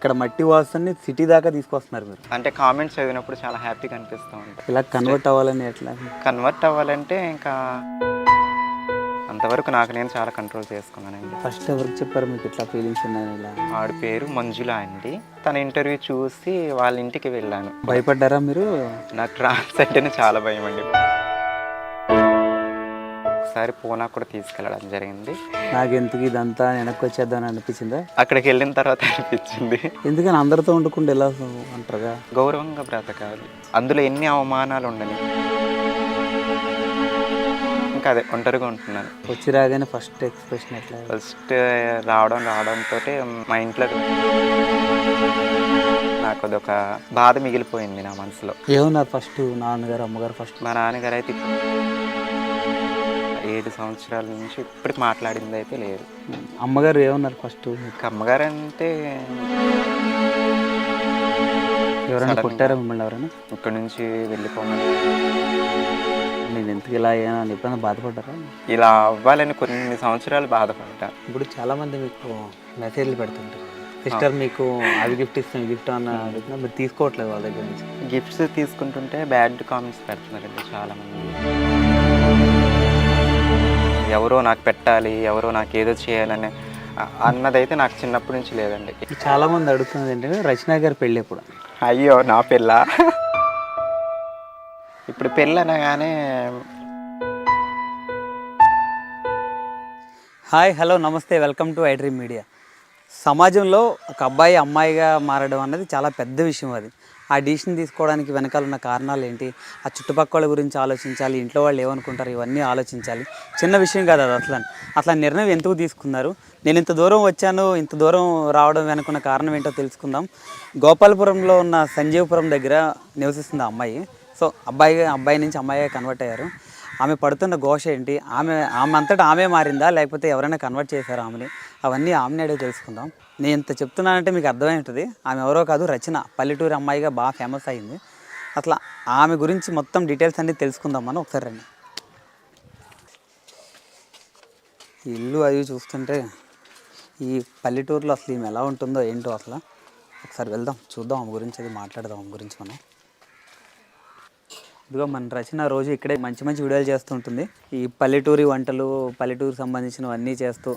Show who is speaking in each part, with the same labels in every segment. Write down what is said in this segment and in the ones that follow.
Speaker 1: ఇక్కడ మట్టి వాసనని సిటీ దాకా తీసుకొస్తున్నారు మీరు.
Speaker 2: అంటే కామెంట్స్ చదివినప్పుడు చాలా హ్యాపీగా అనిపిస్తూ ఉంటుంది.
Speaker 1: ఇలా కన్వర్ట్ అవ్వాలని ఎట్లా?
Speaker 2: కన్వర్ట్ అవ్వాలంటే ఇంకా అంతవరకు నాకు నేను చాలా కంట్రోల్ చేసుకున్నానండి.
Speaker 1: ఫస్ట్ ఎవరికి చెప్పారు మీకు ఇట్లా ఫీలింగ్స్ ఉన్నాయని? ఇలా
Speaker 2: ఆవిడ పేరు మంజుల అండి. తన ఇంటర్వ్యూ చూసి వాళ్ళ ఇంటికి వెళ్ళాను.
Speaker 1: భయపడ్డారా మీరు?
Speaker 2: నాకు ట్రాన్స్ అంటేనే చాలా భయం అండి. ఒకసారి పూనా కూడా తీసుకెళ్ళడం జరిగింది.
Speaker 1: నాకు ఎందుకు ఇదంతా వెనక్కి వచ్చేద్దామని అనిపించిందా?
Speaker 2: అక్కడికి వెళ్ళిన తర్వాత అనిపించింది.
Speaker 1: ఎందుకని అందరితో వండుకుంటే ఎలా అంటారుగా?
Speaker 2: గౌరవంగా బ్రతకాలి, అందులో ఎన్ని అవమానాలు ఉండని. ఇంకా అదే ఒంటరిగా ఉంటున్నాను.
Speaker 1: వచ్చి రాగానే ఫస్ట్ ఎక్స్ప్రెషన్ ఎట్లా?
Speaker 2: ఫస్ట్ రావడంతో మా ఇంట్లో నాకు అదొక బాధ మిగిలిపోయింది నా మనసులో.
Speaker 1: ఏమన్నారు ఫస్ట్? నాన్నగారు అమ్మగారు ఫస్ట్?
Speaker 2: మా నాన్నగారు అయితే 7 సంవత్సరాల నుంచి ఇప్పటికి మాట్లాడింది అయితే లేదు.
Speaker 1: అమ్మగారు ఏమన్నారు ఫస్ట్?
Speaker 2: అమ్మగారు అంటే
Speaker 1: ఎవరైనా కొట్టారా మిమ్మల్ని? ఎవరైనా
Speaker 2: ఇక్కడ నుంచి వెళ్ళిపోమని?
Speaker 1: నేను ఎందుకు ఇలా అయ్యాను అని ఎప్పుడైనా బాధపడ్డారా?
Speaker 2: ఇలా అవ్వాలని కొన్ని సంవత్సరాలు బాధపడ్డా.
Speaker 1: ఇప్పుడు చాలామంది మీకు మెసేజ్లు పెడుతుంటారు, సిస్టర్ మీకు అది గిఫ్ట్ ఇస్తాను గిఫ్ట్ అన్న అడుగుతున్నా, మీరు తీసుకోవట్లేదు వాళ్ళ దగ్గర నుంచి.
Speaker 2: గిఫ్ట్స్ తీసుకుంటుంటే బ్యాడ్ కామెంట్స్ పెడుతున్నారండి చాలామంది. ఎవరో నాకు పెట్టాలి, ఎవరో నాకు ఏదో చేయాలని అన్నదైతే నాకు చిన్నప్పటి నుంచి లేదండి.
Speaker 1: చాలామంది అడుగుతున్నది ఏంటంటే రచన గారి పెళ్ళి ఎప్పుడు?
Speaker 2: అయ్యో నా పెళ్ళ! ఇప్పుడు పెళ్ళి అనగానే
Speaker 1: హాయ్, హలో, నమస్తే, వెల్కమ్ టు ఐడ్రీమ్ మీడియా. సమాజంలో ఒక అబ్బాయి అమ్మాయిగా మారడం అన్నది చాలా పెద్ద విషయం. అది ఆ డిసిషన్ తీసుకోవడానికి వెనకాల ఉన్న కారణాలు ఏంటి, ఆ చుట్టుపక్కల గురించి ఆలోచించాలి, ఇంట్లో వాళ్ళు ఏమనుకుంటారు, ఇవన్నీ ఆలోచించాలి. చిన్న విషయం కాదు అది. అట్లా నిర్ణయం ఎందుకు తీసుకున్నారు, నేను ఇంత దూరం వచ్చాను, ఇంత దూరం రావడం వెనుకున్న కారణం ఏంటో తెలుసుకుందాం. గోపాలపురంలో ఉన్న సంజీవపురం దగ్గర నివసిస్తుంది ఆ అమ్మాయి. సో అబ్బాయి నుంచి అమ్మాయిగా కన్వర్ట్ అయ్యారు. ఆమె పడుతున్న ఘోష ఏంటి, ఆమె అంతటా ఆమె మారిందా లేకపోతే ఎవరైనా కన్వర్ట్ చేశారా ఆమెని, అవన్నీ ఆమెని అడిగి తెలుసుకుందాం. నేను ఇంత చెప్తున్నానంటే మీకు అర్థమై ఉంటుంది, ఆమె ఎవరో కాదు, రచన. పల్లెటూరి అమ్మాయిగా బాగా ఫేమస్ అయింది. అట్లా ఆమె గురించి మొత్తం డీటెయిల్స్ అన్నీ తెలుసుకుందాం మనం. ఒకసారి రండి. ఇల్లు అవి చూస్తుంటే ఈ పల్లెటూరులో అసలు ఈమె ఎలా ఉంటుందో ఏంటో అసలు. ఒకసారి వెళ్దాం, చూద్దాం ఆమె గురించి, అది మాట్లాడదాం ఆమె గురించి మనం. ఇదిగో మన రచన రోజు ఇక్కడే మంచి మంచి వీడియోలు చేస్తూ ఉంటుంది. ఈ పల్లెటూరి వంటలు, పల్లెటూరు సంబంధించినవన్నీ చేస్తూ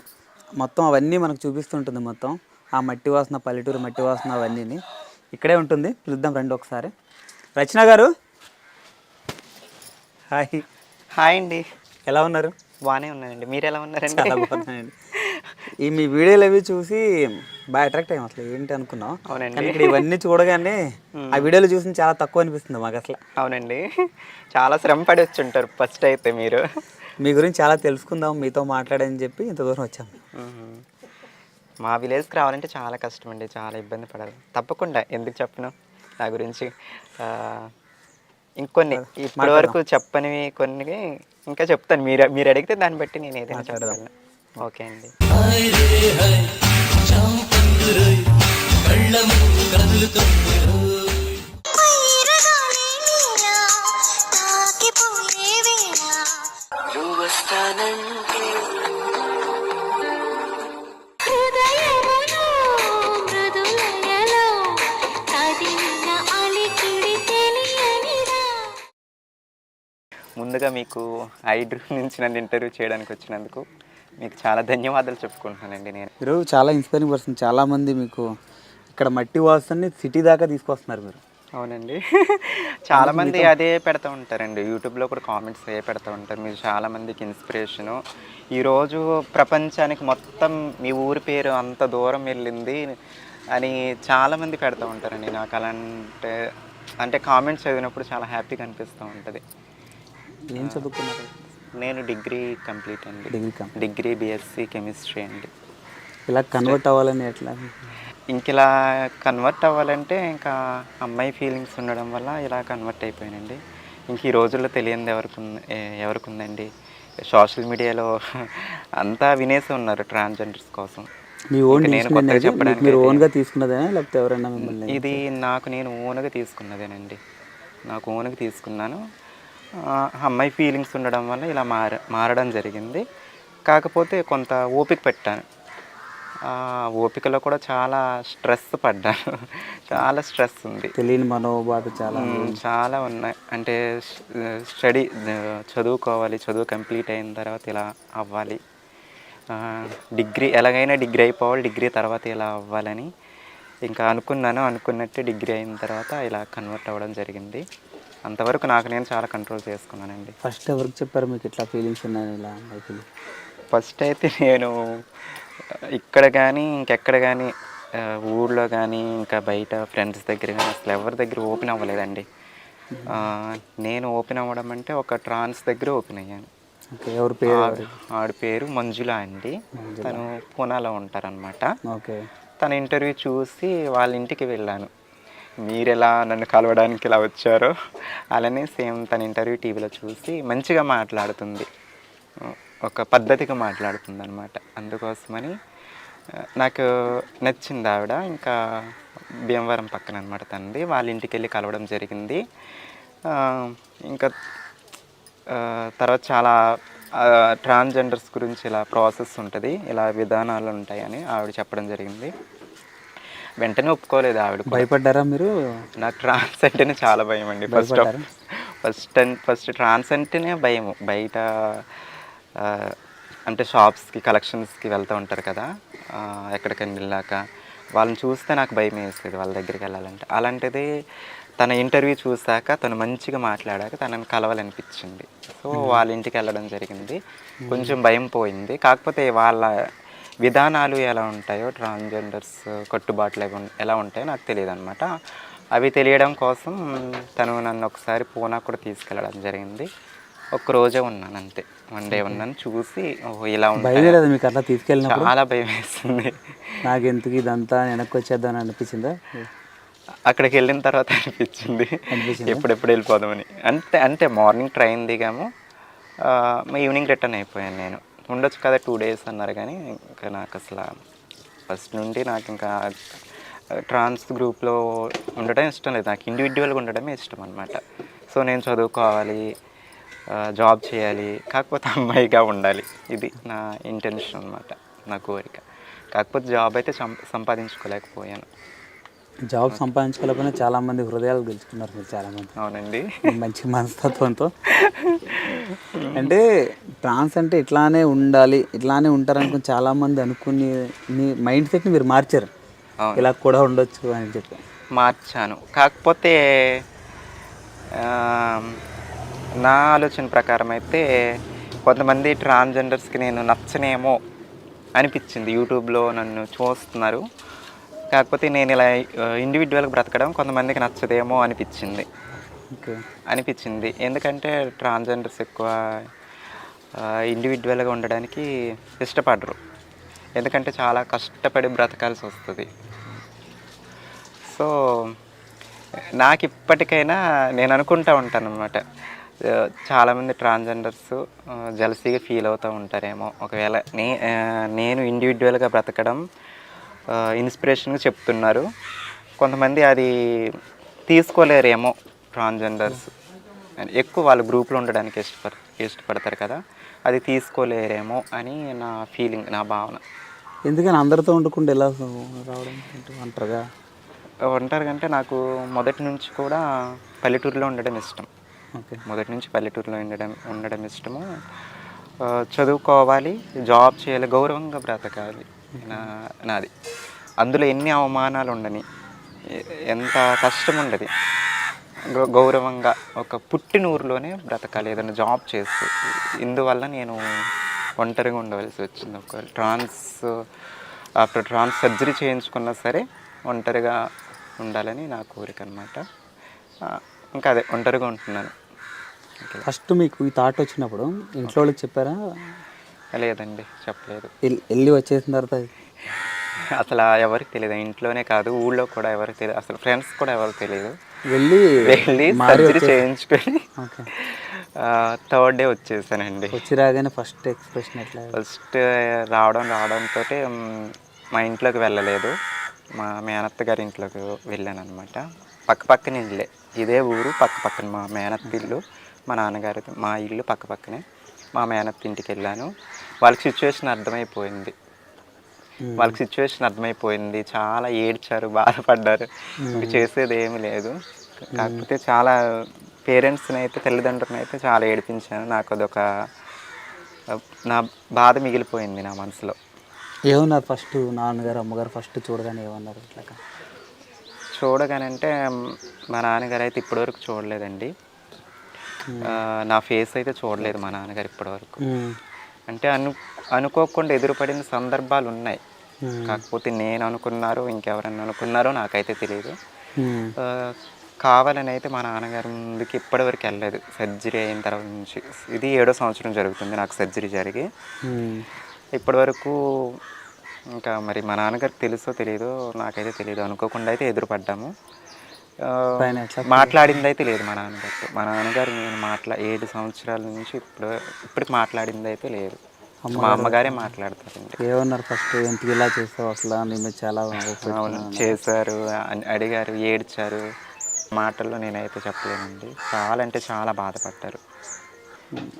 Speaker 1: మొత్తం అవన్నీ మనకు చూపిస్తుంటుంది. మొత్తం ఆ మట్టి వాసన, పల్లెటూరు మట్టి వాసన అవన్నీ ఇక్కడే ఉంటుంది. పిలుద్దాం రండి ఒకసారి. రచన గారు, హాయ్.
Speaker 2: హాయ్ అండి.
Speaker 1: ఎలా ఉన్నారు?
Speaker 2: బాగానే ఉన్నానండి. మీరు ఎలా ఉన్నారండి?
Speaker 1: చాలా బాగున్నాయండి. ఈ మీ వీడియోలు అవి చూసి బాగా అట్రాక్ట్ అయ్యాం. అసలు ఏంటి అనుకున్నాం.
Speaker 2: అవునండి.
Speaker 1: ఇక్కడ ఇవన్నీ చూడగానే ఆ వీడియోలు చూసి చాలా తక్కువ అనిపిస్తుంది మాకు అసలు.
Speaker 2: అవునండి, చాలా శ్రమ పడి వచ్చి ఉంటారు ఫస్ట్ అయితే మీరు.
Speaker 1: మీ గురించి చాలా తెలుసుకుందాం, మీతో మాట్లాడని చెప్పి ఇంత దూరం వచ్చాము.
Speaker 2: మా విలేజ్కి రావాలంటే చాలా కష్టం అండి, చాలా ఇబ్బంది పడాలి. తప్పకుండా ఎందుకు చెప్పను నా గురించి. ఇంకొన్ని ఇప్పటి వరకు చెప్పనివి కొన్ని ఇంకా చెప్తాను. మీరు అడిగితే దాన్ని బట్టి నేను ఏదైనా చెప్పగలను. ఓకే అండి. ముందుగా మీకు ఐడ్రీమ్ నుంచి నన్ను ఇంటర్వ్యూ చేయడానికి వచ్చినందుకు మీకు చాలా ధన్యవాదాలు చెప్పుకుంటున్నానండి. నేను
Speaker 1: మీరు చాలా ఇన్స్పైరింగ్ పర్సన్. చాలామంది మీకు ఇక్కడ మట్టి వాసనని సిటీ దాకా తీసుకొస్తున్నారు మీరు.
Speaker 2: అవునండి, చాలామంది అదే పెడతా ఉంటారండి. యూట్యూబ్లో కూడా కామెంట్స్ అదే పెడతా ఉంటారు. మీరు చాలామందికి ఇన్స్పిరేషను. ఈరోజు ప్రపంచానికి మొత్తం మీ ఊరి పేరు అంత దూరం వెళ్ళింది అని చాలామంది పెడతా ఉంటారండి. నాకు అంటే కామెంట్స్ చదివినప్పుడు చాలా హ్యాపీగా అనిపిస్తూ ఉంటుంది.
Speaker 1: ఏం చదువుకున్నారు?
Speaker 2: నేను డిగ్రీ కంప్లీట్ అండి. డిగ్రీ బిఎస్సి కెమిస్ట్రీ అండి.
Speaker 1: ఇలా కన్వర్ట్ అవ్వాలని ఎట్లా?
Speaker 2: ఇలా కన్వర్ట్ అవ్వాలంటే ఇంకా అమ్మాయి ఫీలింగ్స్ ఉండడం వల్ల ఇలా కన్వర్ట్ అయిపోయానండి. ఇంక ఈ రోజుల్లో తెలియనిది ఎవరికి ఉందండి. సోషల్ మీడియాలో అంతా వినేసి ఉన్నారు ట్రాన్స్జెండర్స్ కోసం.
Speaker 1: నేను కొత్తగా చెప్పడానికి మీరు ఓన్గా తీసుకున్నదేనా లేకపోతే ఎవరైనా మిమ్మల్ని?
Speaker 2: ఇది నేను ఓన్గా తీసుకున్నదేనండి. నాకు ఓన్గా తీసుకున్నాను. అమ్మాయి ఫీలింగ్స్ ఉండడం వల్ల ఇలా మారడం జరిగింది. కాకపోతే కొంత ఓపిక పెట్టాను. ఓపికలో కూడా చాలా స్ట్రెస్ పడ్డాను. చాలా స్ట్రెస్ ఉంది.
Speaker 1: తెలియని మనోబాధ చాలా
Speaker 2: చాలా ఉన్నాయి. అంటే స్టడీ చదువుకోవాలి. చదువు కంప్లీట్ అయిన తర్వాత ఇలా అవ్వాలి. డిగ్రీ ఎలాగైనా డిగ్రీ అయిపోవాలి. డిగ్రీ తర్వాత ఇలా అవ్వాలని ఇంకా అనుకున్నాను. అనుకున్నట్టు డిగ్రీ అయిన తర్వాత ఇలా కన్వర్ట్ అవ్వడం జరిగింది. అంతవరకు నాకు నేను చాలా కంట్రోల్ చేసుకున్నానండి.
Speaker 1: ఫస్ట్ ఎవరికి చెప్పారు మీకు ఇట్లా ఫీలింగ్స్ ఉన్నాయి ఇలా అయిపోయింది?
Speaker 2: ఫస్ట్ అయితే నేను ఇక్కడ కానీ ఇంకెక్కడ కానీ ఊళ్ళో కానీ ఇంకా బయట ఫ్రెండ్స్ దగ్గర కానీ అసలు ఎవరి దగ్గర ఓపెన్ అవ్వలేదండి. నేను ఓపెన్ అవ్వడం అంటే ఒక ట్రాన్స్ దగ్గర ఓపెన్ అయ్యాను.
Speaker 1: ఓకే. ఎవరి పేరు?
Speaker 2: ఆవిడ పేరు మంజుల అండి. తను పూనాలో ఉంటారనమాట.
Speaker 1: ఓకే.
Speaker 2: తన ఇంటర్వ్యూ చూసి వాళ్ళ ఇంటికి వెళ్ళాను. మీరు ఎలా నన్ను కలవడానికి ఇలా వచ్చారో అలానే సేమ్ తన ఇంటర్వ్యూ టీవీలో చూసి మంచిగా మాట్లాడుతుంది, ఒక పద్ధతిగా మాట్లాడుతుంది అనమాట. అందుకోసమని నాకు నచ్చింది ఆవిడ. ఇంకా భీమవరం పక్కన అనమాట తనది. వాళ్ళ ఇంటికి వెళ్ళి కలవడం జరిగింది. ఇంకా తర్వాత చాలా ట్రాన్స్జెండర్స్ గురించి ఇలా ప్రాసెస్ ఉంటుంది, ఇలా విధానాలు ఉంటాయని ఆవిడ చెప్పడం జరిగింది. వెంటనే ఒప్పుకోలేదు ఆవిడ.
Speaker 1: భయపడ్డారా మీరు?
Speaker 2: నాకు ట్రాన్స్ అంటేనే చాలా భయం అండి. ఫస్ట్ ట్రాన్స్ అంటేనే భయము. బయట అంటే షాప్స్కి కలెక్షన్స్కి వెళ్తూ ఉంటారు కదా, ఎక్కడికైనా వెళ్ళాక వాళ్ళని చూస్తే నాకు భయం వేసేది వాళ్ళ దగ్గరికి వెళ్ళాలంటే. అలాంటిది తన ఇంటర్వ్యూ చూసాక తను మంచిగా మాట్లాడాక తనని కలవాలనిపించింది. సో వాళ్ళ ఇంటికి వెళ్ళడం జరిగింది. కొంచెం భయం పోయింది. కాకపోతే వాళ్ళ విధానాలు ఎలా ఉంటాయో, ట్రాన్స్జెండర్స్ కట్టుబాట్లు ఎలా ఉంటాయో నాకు తెలియదు అనమాట. అవి తెలియడం కోసం తను నన్ను ఒకసారి పూనా కూడా తీసుకెళ్ళడం జరిగింది. ఒక్కరోజే ఉన్నాను అంతే, 1 డే ఉన్నాను. చూసి ఇలా
Speaker 1: ఉంటుంది. మీకు అట్లా తీసుకెళ్ళిన
Speaker 2: చాలా భయం వేస్తుంది.
Speaker 1: నాకు ఎందుకు ఇదంతా వెనక్కి వచ్చేద్దామని అనిపించిందా?
Speaker 2: అక్కడికి వెళ్ళిన తర్వాత అనిపించింది ఎప్పుడెప్పుడు వెళ్ళిపోదామని. అంటే మార్నింగ్ ట్రైన్ దిగాము, ఈవినింగ్ రిటర్న్ అయిపోయాను. నేను ఉండొచ్చు కదా 2 days అన్నారు, కానీ ఇంకా నాకు అసలు ఫస్ట్ నుండి నాకు ఇంకా ట్రాన్స్ గ్రూప్లో ఉండడం ఇష్టం లేదు. నాకు ఇండివిజువల్గా ఉండడమే ఇష్టం అనమాట. సో నేను చదువుకోవాలి, జాబ్ చేయాలి, కాకపోతే అమ్మాయిగా ఉండాలి. ఇది నా ఇంటెన్షన్ అనమాట, నా కోరిక. కాకపోతే జాబ్ అయితే సంపాదించుకోలేకపోయాను.
Speaker 1: జాబ్ సంపాదించుకోలేకపోయినా చాలామంది హృదయాలు గెలుచుకున్నారు మీరు చాలామంది.
Speaker 2: అవునండి.
Speaker 1: మంచి మనస్తత్వంతో. అంటే ట్రాన్స్ అంటే ఇట్లానే ఉండాలి, ఇట్లానే ఉంటారనుకుని చాలామంది అనుకుని మీ మైండ్ సెట్ని మీరు మార్చారు, ఇలా కూడా ఉండొచ్చు అని చెప్పి.
Speaker 2: మార్చాను. కాకపోతే నా ఆలోచన ప్రకారం అయితే కొంతమంది ట్రాన్స్జెండర్స్కి నేను నచ్చనేమో అనిపించింది. యూట్యూబ్లో నన్ను చూస్తున్నారు, కాకపోతే నేను ఇలా ఇండివిజువల్గా బ్రతకడం కొంతమందికి నచ్చదేమో అనిపించింది. ఎందుకంటే ట్రాన్స్జెండర్స్ ఎక్కువ ఇండివిజువల్గా ఉండడానికి ఇష్టపడరు. ఎందుకంటే చాలా కష్టపడి బ్రతకాల్సి వస్తుంది. సో నాకు ఇప్పటికైనా నేను అనుకుంటూ ఉంటాను అనమాట, చాలామంది ట్రాన్స్జెండర్స్ జెలసీగా ఫీల్ అవుతూ ఉంటారేమో, ఒకవేళ నేను ఇండివిజువల్గా బ్రతకడం ఇన్స్పిరేషన్గా చెప్తున్నారు. కొంతమంది అది తీసుకోలేరేమో, ట్రాన్స్జెండర్స్ ఎక్కువ వాళ్ళ గ్రూప్లో ఉండడానికి ఇష్టపడతారు కదా, అది తీసుకోలేరేమో అని నా ఫీలింగ్, నా భావన.
Speaker 1: ఎందుకని అందరితో ఉండకుండా ఎలా రావడం
Speaker 2: ఒంటరిగా అంటే నాకు మొదటి నుంచి కూడా పల్లెటూరులో ఉండడం ఇష్టం. మొదటి నుంచి పల్లెటూరులో ఉండడం ఇష్టము. చదువుకోవాలి, జాబ్ చేయాలి, గౌరవంగా బ్రతకాలి నాది. అందులో ఎన్ని అవమానాలు ఉండని, ఎంత కష్టం ఉండదు, గౌరవంగా ఒక పుట్టినూరులోనే బ్రతకాలి, ఏదైనా జాబ్ చేస్తూ. ఇందువల్ల నేను ఒంటరిగా ఉండవలసి వచ్చింది. ఒక ఆఫ్టర్ ట్రాన్స్ సర్జరీ చేయించుకున్నా సరే ఒంటరిగా ఉండాలని నా కోరిక అనమాట. ఇంకా అదే ఒంటరిగా ఉంటున్నాను.
Speaker 1: ఫస్ట్ మీకు ఈ థాట్ వచ్చినప్పుడు ఇంట్లో వాళ్ళకి చెప్పారా?
Speaker 2: లేదండి, చెప్పలేదు.
Speaker 1: వెళ్ళి వచ్చేసిన తర్వాత
Speaker 2: అసలు ఎవరికి తెలియదు, ఇంట్లోనే కాదు ఊళ్ళో కూడా ఎవరికి తెలియదు, అసలు ఫ్రెండ్స్ కూడా ఎవరికి తెలియదు.
Speaker 1: వెళ్ళి
Speaker 2: సర్జరీ చేయించుకొని 3rd day వచ్చేసానండి.
Speaker 1: వచ్చి రాగానే ఫస్ట్ ఎక్స్ప్రెషన్ ఎట్లా?
Speaker 2: ఫస్ట్ రావడంతో మా ఇంట్లోకి వెళ్ళలేదు, మా మేనత్త గారి ఇంట్లోకి వెళ్ళాను అనమాట. పక్కనే ఇల్లే, ఇదే ఊరు పక్కన మా మేనత్త ఇల్లు, మా నాన్నగారి మా ఇల్లు పక్కనే. మా మేనత్త ఇంటికి వెళ్ళాను. వాళ్ళకి సిచ్యువేషన్ అర్థమైపోయింది. వాళ్ళకి సిచ్యువేషన్ అర్థమైపోయింది, చాలా ఏడ్చారు, బాధపడ్డారు. ఇంక చేసేది ఏమీ లేదు. కాకపోతే చాలా పేరెంట్స్ని అయితే, తల్లిదండ్రులను అయితే చాలా ఏడిపించాను. నాకు అదొక నా బాధ మిగిలిపోయింది నా మనసులో.
Speaker 1: ఏమన్నారు ఫస్ట్ నాన్నగారు అమ్మగారు ఫస్ట్ చూడగానే ఏమన్నారు ఇట్లా?
Speaker 2: చూడగానంటే మా నాన్నగారు అయితే ఇప్పటివరకు చూడలేదండి. నా ఫేస్ అయితే చూడలేదు మా నాన్నగారు ఇప్పటివరకు. అంటే అనుకోకుండా ఎదురుపడిన సందర్భాలు ఉన్నాయి. కాకపోతే నేను అనుకున్నారో ఇంకెవరన్నా అనుకున్నారో నాకైతే తెలియదు. కావాలని అయితే మా నాన్నగారి ముందుకి ఇప్పటివరకు వెళ్ళలేదు. సర్జరీ అయిన తర్వాత నుంచి ఇది 7వ సంవత్సరం జరుగుతుంది నాకు సర్జరీ జరిగి. ఇప్పటివరకు ఇంకా మరి మా నాన్నగారికి తెలుసో తెలియదో నాకైతే తెలియదు. అనుకోకుండా అయితే ఎదురుపడ్డాము. మాట్లాడింది అయితే లేదు మా నాన్నగారితో. మా నాన్నగారు నేను 7 సంవత్సరాల నుంచి ఇప్పటికి మాట్లాడింది అయితే లేదు. మా అమ్మగారే మాట్లాడతారండి.
Speaker 1: ఏమన్నారు ఫస్ట్? ఎందుకు ఇలా చేస్తావు అసలు? నేను చాలా
Speaker 2: అవును చేశారు, అడిగారు, ఏడ్చారు. మాటల్లో నేనైతే చెప్పలేనండి. చాలా అంటే చాలా బాధపడ్డారు.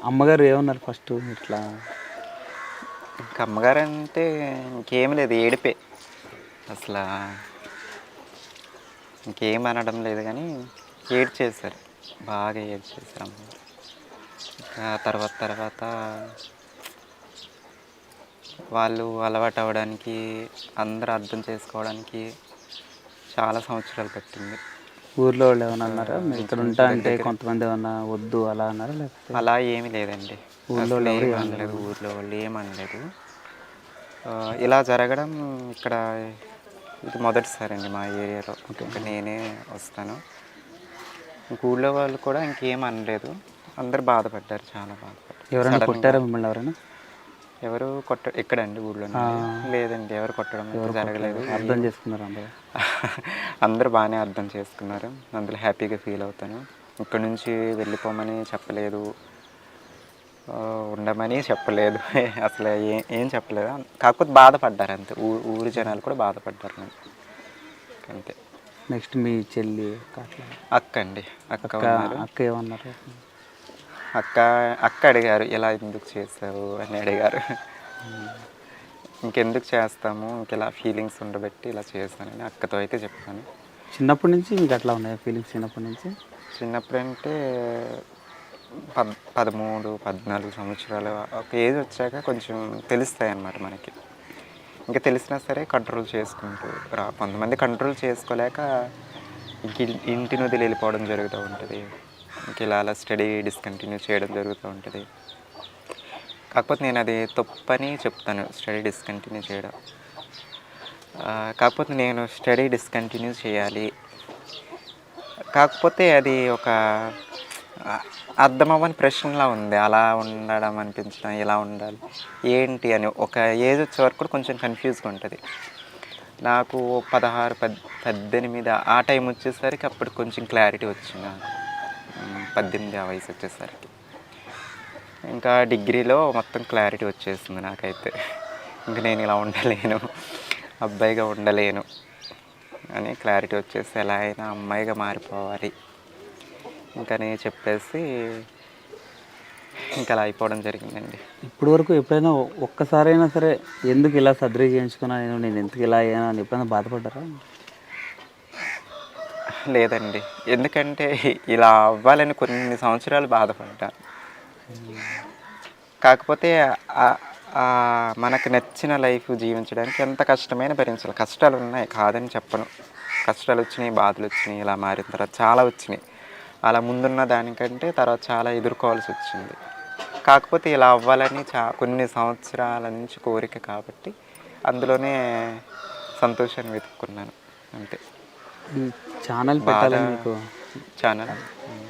Speaker 1: అమ్మగారు ఏమన్నారు ఫస్ట్ ఇట్లా?
Speaker 2: ఇంకా అమ్మగారు అంటే ఇంకేం లేదు, ఏడిపే. అసలు ఇంకేం అనడం లేదు కానీ ఏడ్చేశారు, బాగా ఏడ్చేశారు అమ్మగారు. తర్వాత వాళ్ళు అలవాటు అవ్వడానికి, అందరూ అర్థం చేసుకోవడానికి చాలా సంవత్సరాలు పట్టింది.
Speaker 1: ఊర్లో వాళ్ళు ఏమన్నా అన్నారా ఇక్కడ ఉంటా అంటే? కొంతమంది ఏమన్నా వద్దు అలా అన్నారా? లేకపోతే
Speaker 2: అలా ఏమీ లేదండి. ఊళ్ళో ఏమనలేదు, ఊర్లో వాళ్ళు ఏమనలేదు. ఇలా జరగడం ఇక్కడ ఇది మొదటిసారి అండి మా ఏరియాలో. ఇంకా నేనే వస్తాను. ఇంక ఊళ్ళో వాళ్ళు కూడా ఇంకేం అనలేదు. అందరు బాధపడ్డారు, చాలా బాధపడ్డారు.
Speaker 1: ఎవరైనా కొట్టారా మిమ్మల్ని? ఎవరైనా?
Speaker 2: ఎవరు ఎక్కడండి ఊళ్ళో? లేదండి, ఎవరు కొట్టడం జరగలేదు.
Speaker 1: అర్థం చేసుకున్నారు అందరూ?
Speaker 2: అందరూ బాగానే అర్థం చేసుకున్నారు. అందులో హ్యాపీగా ఫీల్ అవుతాను. ఇక్కడ నుంచి వెళ్ళిపోమని చెప్పలేదు, ఉండమని చెప్పలేదు, అసలు ఏం చెప్పలేదు. కాకపోతే బాధపడ్డారు అంతే. ఊరి జనాలు కూడా బాధపడ్డారు నన్ను అంతే.
Speaker 1: నెక్స్ట్ మీ చెల్లి
Speaker 2: అక్క అండి,
Speaker 1: అక్క ఏమన్నారు?
Speaker 2: అక్క అడిగారు, ఇలా ఎందుకు చేసావు అని అడిగారు. ఇంకెందుకు చేస్తాము, ఇంకెలా ఫీలింగ్స్ ఉండబెట్టి ఇలా చేశానని అక్కతో అయితే చెప్పాను.
Speaker 1: చిన్నప్పటి నుంచి మీకు అట్లా ఉన్నాయి ఫీలింగ్స్?
Speaker 2: చిన్నప్పుడు అంటే 13, 14 సంవత్సరాలు ఒక ఏజ్ వచ్చాక కొంచెం తెలుస్తాయి అన్నమాట మనకి. ఇంకా తెలిసినా సరే కంట్రోల్ చేసుకుంటూ కొంతమంది కంట్రోల్ చేసుకోలేక ఇంక ఇంటిని వదిలి వెళ్ళిపోవడం జరుగుతూ ఉంటుంది. ఇంక ఇలా స్టడీ డిస్కంటిన్యూ చేయడం జరుగుతూ ఉంటుంది. కాకపోతే నేను అది తప్పని చెప్తాను, స్టడీ డిస్కంటిన్యూ చేయడం. కాకపోతే నేను స్టడీ డిస్కంటిన్యూ చేయాలి, కాకపోతే అది ఒక అర్థమవ్వని ప్రశ్నలా ఉంది. అలా ఉండడం అనిపించడం, ఇలా ఉండాలి ఏంటి అని ఒక ఏజ్ వచ్చే వరకు కూడా కొంచెం కన్ఫ్యూజ్గా ఉంటుంది. నాకు 16, 18 ఆ టైం వచ్చేసరికి అప్పుడు కొంచెం క్లారిటీ వచ్చింది. 18 ఆ వయసు వచ్చేసరికి ఇంకా డిగ్రీలో మొత్తం క్లారిటీ వచ్చేసింది నాకైతే. ఇంక నేను ఇలా ఉండలేను, అబ్బాయిగా ఉండలేను అని క్లారిటీ వచ్చేసి ఎలా అయినా అమ్మాయిగా మారిపోవాలి ఇంకా నేను చెప్పేసి ఇంకా అలా అయిపోవడం జరిగిందండి.
Speaker 1: ఇప్పటి వరకు ఎప్పుడైనా ఒక్కసారైనా సరే ఎందుకు ఇలా సర్జరీ చేయించుకున్నా, నేను ఎందుకు ఇలా అయ్యాను అని ఎప్పుడైనా బాధపడ్డారా?
Speaker 2: లేదండి, ఎందుకంటే ఇలా అవ్వాలని కొన్ని సంవత్సరాలు బాధపడ్డాను. కాకపోతే మనకు నచ్చిన లైఫ్ జీవించడానికి ఎంత కష్టమైనా భరించాలి. కష్టాలు ఉన్నాయి, కాదని చెప్పను. కష్టాలు వచ్చినాయి, బాధలు వచ్చినాయి. ఇలా మారిన తర్వాత చాలా వచ్చినాయి. అలా ముందున్న దానికంటే తర్వాత చాలా ఎదుర్కోవాల్సి వచ్చింది. కాకపోతే ఇలా అవ్వాలని కొన్ని సంవత్సరాల నుంచి కోరిక కాబట్టి అందులోనే సంతోషాన్ని వెతుక్కున్నాను అంతే.
Speaker 1: ఛానల్ పెట్టాలని మీకు
Speaker 2: ఛానల్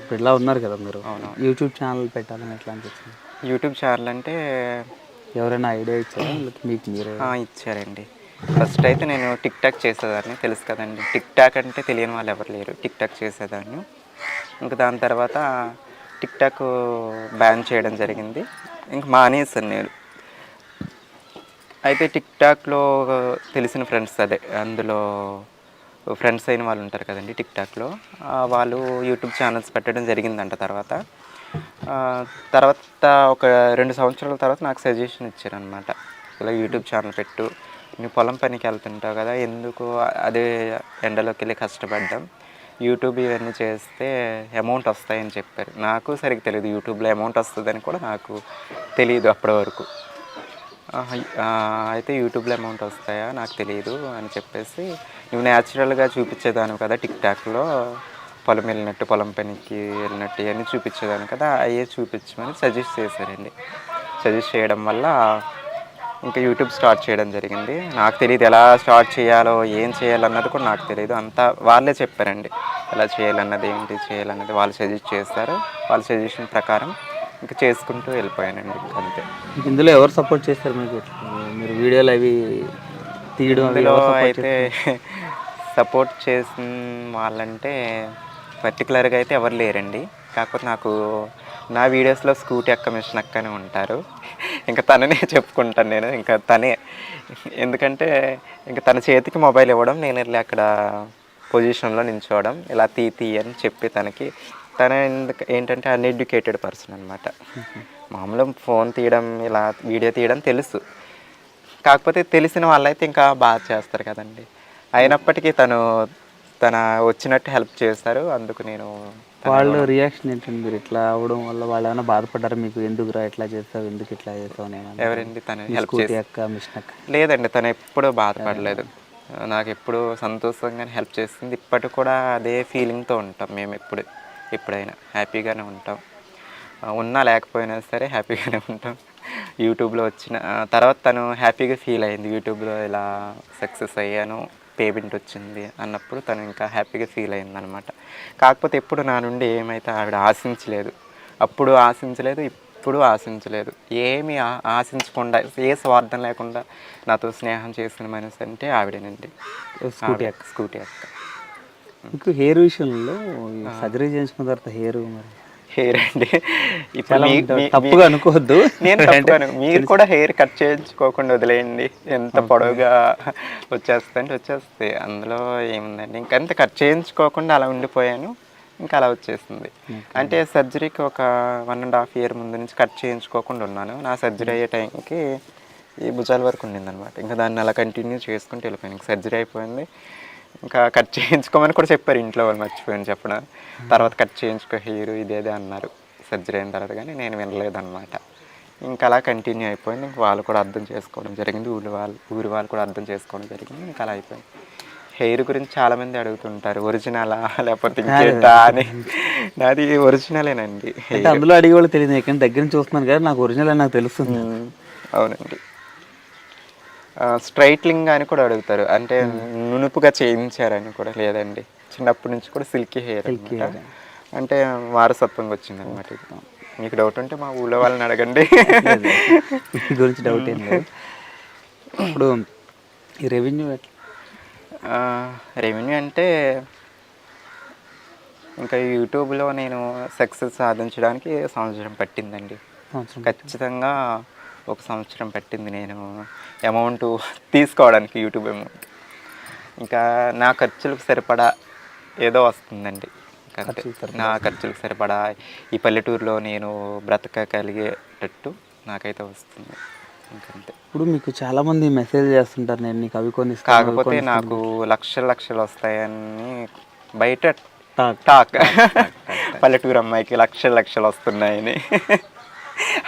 Speaker 1: ఇప్పుడు ఇలా ఉన్నారు కదా మీరు, యూట్యూబ్ ఛానల్ పెట్టాలని ఎట్లా అనిపించింది?
Speaker 2: యూట్యూబ్ ఛానల్ అంటే
Speaker 1: ఎవరైనా ఐడియా ఇచ్చారా మీకు? మీరే
Speaker 2: ఇచ్చారండి. ఫస్ట్ అయితే నేను టిక్ టాక్ చేసేదాన్ని, తెలుసు కదండి. టిక్ టాక్ అంటే తెలియని వాళ్ళు ఎవరు లేరు. టిక్ టాక్ చేసేదాన్ని. ఇంకా దాని తర్వాత టిక్ టాక్ బ్యాన్ చేయడం జరిగింది. ఇంకా మానేసాను నేను. అయితే టిక్ టాక్లో తెలిసిన ఫ్రెండ్స్, అందులో ఫ్రెండ్స్ అయిన వాళ్ళు ఉంటారు కదండి టిక్ టాక్లో, వాళ్ళు యూట్యూబ్ ఛానల్స్ పెట్టడం జరిగిందంట. తర్వాత ఒక 2 సంవత్సరాల తర్వాత నాకు సజెషన్ ఇచ్చారనమాట, ఇలా యూట్యూబ్ ఛానల్ పెట్టు, నువ్వు పొలం పనికి వెళ్తుంటావు కదా, ఎందుకు అదే ఎండలోకి వెళ్ళి కష్టపడ్డాం, యూట్యూబ్ ఇవన్నీ చేస్తే అమౌంట్ వస్తాయని చెప్పారు. నాకు సరిగ్గా తెలియదు యూట్యూబ్లో అమౌంట్ వస్తుందని కూడా నాకు తెలియదు అప్పటి వరకు. అయితే యూట్యూబ్లో అమౌంట్ వస్తాయా నాకు తెలియదు అని చెప్పేసి, నువ్వు న్యాచురల్గా చూపించేదాను కదా టిక్టాక్లో పొలం వెళ్ళినట్టు, పొలం పనికి వెళ్ళినట్టు ఇవన్నీ చూపించేదాను కదా, అయ్యే చూపించమని సజెస్ట్ చేశారండి. సజెస్ట్ చేయడం వల్ల ఇంకా యూట్యూబ్ స్టార్ట్ చేయడం జరిగింది. నాకు తెలియదు ఎలా స్టార్ట్ చేయాలో, ఏం చేయాలన్నది కూడా నాకు తెలియదు. అంతా వాళ్ళే చెప్పారండి, ఎలా చేయాలన్నది, ఏంటి చేయాలన్నది వాళ్ళు సజెస్ట్ చేస్తారు. వాళ్ళ సజెషన్ ప్రకారం ఇంకా చేసుకుంటూ వెళ్ళిపోయానండి, అంతే.
Speaker 1: ఇందులో ఎవరు సపోర్ట్ చేస్తారు మీకు? మీరు వీడియోలు అవి తీయడం అవి
Speaker 2: ఇందులో
Speaker 1: ఎవరు సపోర్ట్
Speaker 2: అయితే
Speaker 1: చేస్తారు?
Speaker 2: సపోర్ట్ చేసిన వాళ్ళంటే పర్టికులర్గా అయితే ఎవరు లేరండి. కాకపోతే నాకు నా వీడియోస్లో స్కూటీ అక్క, మిషన్ అక్క అని ఉంటారు. ఇంకా తననే చెప్పుకుంటాను నేను, ఇంకా తనే. ఎందుకంటే ఇంకా తన చేతికి మొబైల్ ఇవ్వడం, నేను వెళ్ళి అక్కడ పొజిషన్లో నించోవడం, ఇలా తీ అని చెప్పి తనకి. తన ఏంటంటే అన్ఎడ్యుకేటెడ్ పర్సన్ అనమాట. మామూలుగా ఫోన్ తీయడం, ఇలా వీడియో తీయడం తెలుసు. కాకపోతే తెలిసిన వాళ్ళైతే ఇంకా బాగా చేస్తారు కదండి. అయినప్పటికీ తన వచ్చినట్టు హెల్ప్ చేస్తారు. అందుకు నేను
Speaker 1: వాళ్ళు రియాక్షన్ ఏంటండి? మీరు ఇట్లా అవ్వడం వల్ల వాళ్ళు ఏమైనా బాధపడ్డారు మీకు? ఎందుకురా ఇట్లా చేస్తావు, ఎందుకు ఇట్లా చేస్తావు అని?
Speaker 2: ఎవరండి తను హెల్ప్
Speaker 1: స్కూటీ
Speaker 2: చేసి?
Speaker 1: అక్క, మిషన్ అక్క?
Speaker 2: లేదండి, తను ఎప్పుడూ బాధపడలేదు. నాకు ఎప్పుడు సంతోషంగానే హెల్ప్ చేస్తుంది. ఇప్పటికి కూడా అదే ఫీలింగ్తో ఉంటాం మేము. ఎప్పుడైనా హ్యాపీగానే ఉంటాం. ఉన్నా లేకపోయినా సరే హ్యాపీగానే ఉంటాం. యూట్యూబ్లో వచ్చిన తర్వాత తను హ్యాపీగా ఫీల్ అయింది. యూట్యూబ్లో ఇలా సక్సెస్ అయ్యాను, పేమెంట్ వచ్చింది అన్నప్పుడు తను ఇంకా హ్యాపీగా ఫీల్ అయింది అనమాట. కాకపోతే ఎప్పుడు నా నుండి ఏమైతే ఆవిడ ఆశించలేదు. అప్పుడు ఆశించలేదు, ఇప్పుడు ఆశించలేదు. ఏమి ఆశించకుండా, ఏ స్వార్థం లేకుండా నాతో స్నేహం చేసిన మనసు అంటే ఆవిడేనండి, స్కూటీ అక్క.
Speaker 1: మీకు హెయిర్ విషయంలో సర్జరీ చేయించుకున్న తర్వాత
Speaker 2: హెయిర్ అండి, ఇప్పుడు
Speaker 1: తప్పుగా అనుకోవద్దు,
Speaker 2: నేను తప్పుగాను, మీరు కూడా హెయిర్ కట్ చేయించుకోకుండా వదిలేయండి. ఎంత పొడవుగా వచ్చేస్తాయి, అందులో ఏముందండి. ఇంకంత కట్ చేయించుకోకుండా అలా ఉండిపోయాను, ఇంకా అలా వచ్చేస్తుంది. అంటే సర్జరీకి ఒక 1.5 year ముందు నుంచి కట్ చేయించుకోకుండా ఉన్నాను. నా సర్జరీ అయ్యే టైంకి ఈ భుజాల వరకు ఉండిందనమాట. ఇంకా దాన్ని అలా కంటిన్యూ చేసుకుంటూ వెళ్ళిపోయాను. ఇంకా సర్జరీ అయిపోయింది, ఇంకా కట్ చేయించుకోమని కూడా చెప్పారు ఇంట్లో వాళ్ళు, మర్చిపోయాను చెప్పడం. తర్వాత కట్ చేయించుకో హెయిర్ ఇదేదే అన్నారు సర్జరీ అయిన తర్వాత, కానీ నేను వినలేదన్నమాట. ఇంకా అలా కంటిన్యూ అయిపోయింది. ఇంక వాళ్ళు కూడా అర్థం చేసుకోవడం జరిగింది, ఊరి వాళ్ళు కూడా అర్థం చేసుకోవడం జరిగింది. ఇంకా అలా అయిపోయింది. హెయిర్ గురించి చాలామంది అడుగుతుంటారు, ఒరిజినలా లేకపోతే ఇంకేంటా అని. నాది ఒరిజినలేనండి.
Speaker 1: అందులో అడిగే వాళ్ళు తెలియదు, కానీ దగ్గర నుంచి చూస్తున్నాను కదా, నాకు ఒరిజినల్ అని నాకు తెలుస్తుంది.
Speaker 2: అవునండి. స్ట్రైట్లింగ్ అని కూడా అడుగుతారు, అంటే నునుపుగా చేయించారని కూడా. లేదండి, చిన్నప్పటి నుంచి కూడా సిల్కీ హెయిర్, అంటే వారసత్వంగా వచ్చింది అనమాట. మీకు డౌట్ ఉంటే మా ఊళ్ళో వాళ్ళని అడగండి,
Speaker 1: గురించి డౌట్ ఏం లేదు. ఇప్పుడు ఈ రెవెన్యూ
Speaker 2: అంటే ఇంకా యూట్యూబ్లో నేను సక్సెస్ సాధించడానికి సంవత్సరం పట్టిందండి. ఖచ్చితంగా 1 సంవత్సరం పట్టింది నేను అమౌంట్ తీసుకోవడానికి, యూట్యూబ్ అమౌంట్. ఇంకా నా ఖర్చులకు సరిపడా ఏదో వస్తుందండి. నా ఖర్చులకు సరిపడా ఈ పల్లెటూరులో నేను బ్రతకగలిగేటట్టు నాకైతే వస్తుంది, ఇంకంతే.
Speaker 1: ఇప్పుడు మీకు చాలామంది మెసేజ్ చేస్తుంటారు, నేను నీకు అవి కొని.
Speaker 2: కాకపోతే నాకు లక్షలు వస్తాయని బయట టాక్, పల్లెటూరు అమ్మాయికి లక్షలు వస్తున్నాయని.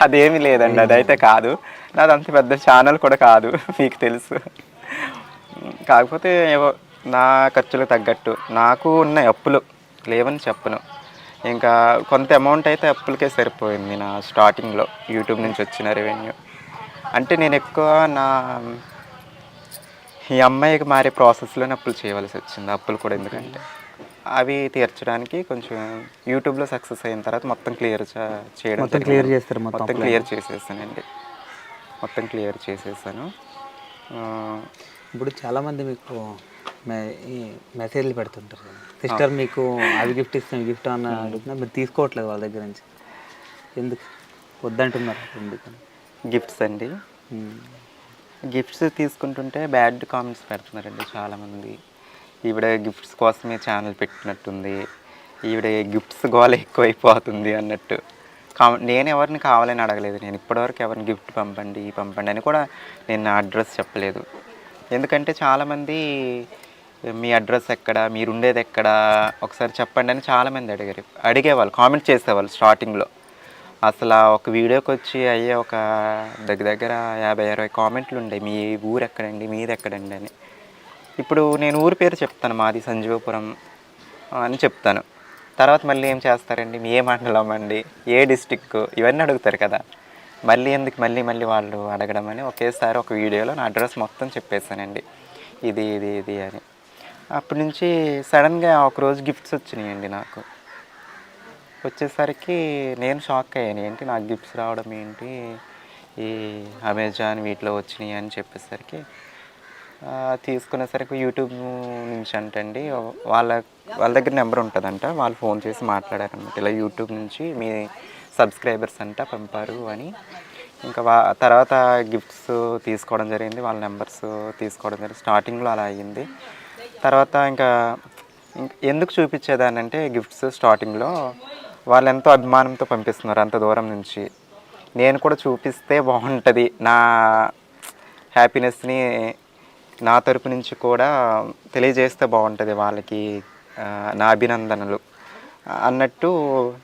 Speaker 2: అదేమీ లేదండి, అదైతే కాదు. నాది అంత పెద్ద ఛానల్ కూడా కాదు, మీకు తెలుసు. కాకపోతే ఏవో నా ఖర్చులకు తగ్గట్టు, నాకు ఉన్న అప్పులు లేవని చెప్పను. ఇంకా కొంత అమౌంట్ అయితే అప్పులకే సరిపోయింది నా స్టార్టింగ్లో యూట్యూబ్ నుంచి వచ్చిన రెవెన్యూ. అంటే నేను ఎక్కువ ఈ అమ్మాయికి మారే ప్రాసెస్లోనే అప్పులు చేయవలసి వచ్చింది. అప్పులు కూడా ఎందుకంటే అవి తీర్చడానికి కొంచెం యూట్యూబ్లో సక్సెస్ అయిన తర్వాత మొత్తం క్లియర్ చేయడం, మొత్తం క్లియర్ చేసేసానండి, మొత్తం క్లియర్ చేసేసాను.
Speaker 1: ఇప్పుడు చాలామంది మీకు మెసేజ్లు పెడుతుంటారు కదా, సిస్టర్ మీకు అవి గిఫ్ట్ ఇస్తాం, గిఫ్ట్ అన్న అడుగుతున్నా, మీరు తీసుకోవట్లేదు వాళ్ళ దగ్గర నుంచి, ఎందుకు వద్దంటున్నారు? ఎందుకని?
Speaker 2: గిఫ్ట్స్ అండి, గిఫ్ట్స్ తీసుకుంటుంటే బ్యాడ్ కామెంట్స్ పెడుతున్నారండి చాలామంది. ఈవిడ గిఫ్ట్స్ కోసమే ఛానల్ పెట్టినట్టుంది, ఈవిడ గిఫ్ట్స్ గోల ఎక్కువైపోతుంది అన్నట్టు. నేను ఎవరిని కావాలని అడగలేదు. నేను ఇప్పటివరకు ఎవరిని గిఫ్ట్ పంపండి అని కూడా నేను నా అడ్రస్ చెప్పలేదు. ఎందుకంటే చాలామంది మీ అడ్రస్ ఎక్కడ, మీరు ఉండేది ఎక్కడ, ఒకసారి చెప్పండి అని చాలామంది అడిగేవాళ్ళు, కామెంట్ చేసేవాళ్ళు స్టార్టింగ్లో. అసలు ఆ ఒక వీడియోకి వచ్చి అయ్యే ఒక దగ్గర 50-60 కామెంట్లు ఉండేవి, మీ ఊరు ఎక్కడండి, మీది ఎక్కడండి అని. ఇప్పుడు నేను ఊరి పేరు చెప్తాను, మాది సంజీవపురం అని చెప్తాను. తర్వాత మళ్ళీ ఏం చేస్తారండి, మీ ఏ మండలం అండి, ఏ డిస్టిక్, ఇవన్నీ అడుగుతారు కదా. మళ్ళీ ఎందుకు మళ్ళీ వాళ్ళు అడగడం అని ఒకేసారి ఒక వీడియోలో నా అడ్రస్ మొత్తం చెప్పేశానండి, ఇది ఇది ఇది అని. అప్పటి నుంచి సడన్గా ఒకరోజు గిఫ్ట్స్ వచ్చినాయండి నాకు. వచ్చేసరికి నేను షాక్ అయ్యాను, ఏంటి నాకు గిఫ్ట్స్ రావడం ఏంటి, ఈ అమెజాన్ వీటిలో వచ్చినాయి అని చెప్పేసరికి తీసుకునేసరికి యూట్యూబ్ నుంచి అంటండి, వాళ్ళ దగ్గర నెంబర్ ఉంటుందంట, వాళ్ళు ఫోన్ చేసి మాట్లాడారనమాట, ఇలా యూట్యూబ్ నుంచి మీ సబ్స్క్రైబర్స్ అంట పంపారు అని. ఇంకా తర్వాత గిఫ్ట్స్ తీసుకోవడం జరిగింది, వాళ్ళ నెంబర్స్ తీసుకోవడం జరిగింది. స్టార్టింగ్లో అలా అయ్యింది. తర్వాత ఇంకా ఎందుకు చూపించేదానంటే గిఫ్ట్స్ స్టార్టింగ్లో వాళ్ళు ఎంతో అభిమానంతో పంపిస్తున్నారు అంత దూరం నుంచి, నేను కూడా చూపిస్తే బాగుంటుంది, నా హ్యాపీనెస్ని నా తరపు నుంచి కూడా తెలియజేస్తే బాగుంటుంది వాళ్ళకి, నా అభినందనలు అన్నట్టు